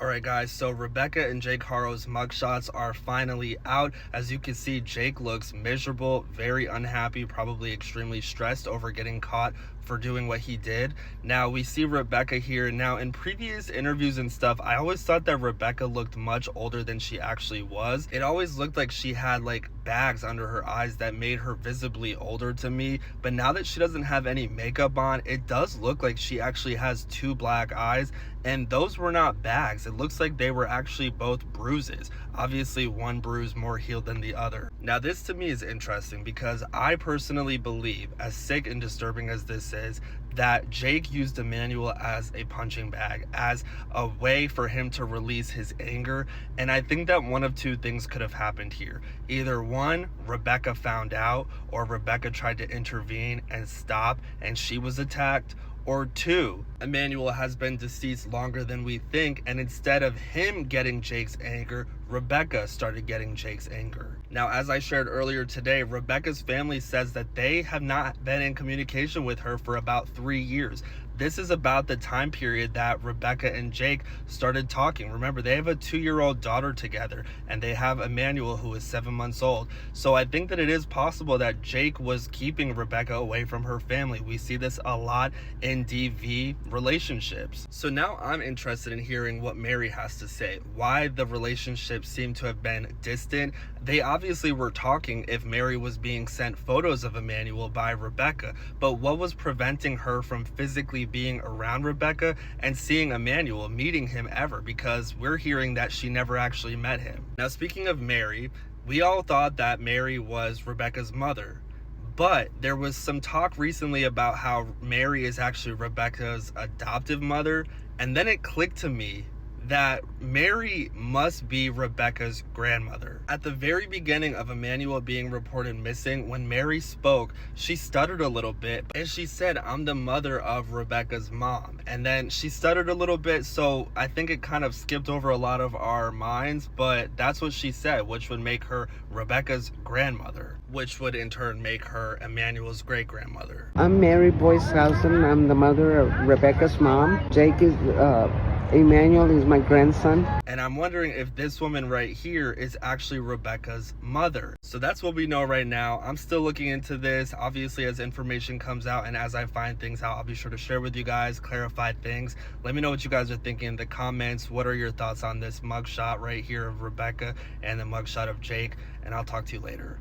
Alright guys, so Rebecca and Jake Harrow's mugshots are finally out. As you can see, Jake looks miserable, very unhappy, probably extremely stressed over getting caught for doing what he did. Now we see Rebecca here. Now in previous interviews and stuff, I always thought that Rebecca looked much older than she actually was. It always looked like she had like bags under her eyes that made her visibly older to me. But now that she doesn't have any makeup on, it does look like she actually has two black eyes, and those were not bags. It looks like they were actually both bruises. Obviously one bruise more healed than the other. Now this to me is interesting because I personally believe, as sick and disturbing as this is, that Jake used Emmanuel as a punching bag, as a way for him to release his anger. And I think that one of two things could have happened here. Either one, Rebecca found out, or Rebecca tried to intervene and stop and she was attacked. Or two, Emmanuel has been deceased longer than we think, and instead of him getting Jake's anger, Rebecca started getting Jake's anger. Now, as I shared earlier today, Rebecca's family says that they have not been in communication with her for about 3 years. This is about the time period that Rebecca and Jake started talking. Remember, they have a 2-year-old daughter together, and they have Emmanuel, who is 7 months old. So I think that it is possible that Jake was keeping Rebecca away from her family. We see this a lot in DV relationships. So now I'm interested in hearing what Mary has to say, why the relationship seemed to have been distant. They obviously were talking if Mary was being sent photos of Emmanuel by Rebecca, but what was preventing her from physically being around Rebecca and seeing Emmanuel, meeting him ever? Because we're hearing that she never actually met him. Now, speaking of Mary, we all thought that Mary was Rebecca's mother, but there was some talk recently about how Mary is actually Rebecca's adoptive mother, and then it clicked to me that Mary must be Rebecca's grandmother. At the very beginning of Emmanuel being reported missing, when Mary spoke, she stuttered a little bit and she said, "I'm the mother of Rebecca's mom." And then she stuttered a little bit, so I think it kind of skipped over a lot of our minds, but that's what she said, which would make her Rebecca's grandmother, which would in turn make her Emmanuel's great-grandmother. I'm Mary Boyshausen. I'm the mother of Rebecca's mom. Jake is, Emmanuel is my grandson. And I'm wondering if this woman right here is actually Rebecca's mother. So that's what we know right now. I'm still looking into this. Obviously, as information comes out and as I find things out, I'll be sure to share with you guys, clarify things. Let me know what you guys are thinking in the comments. What are your thoughts on this mugshot right here of Rebecca and the mugshot of Jake? And I'll talk to you later.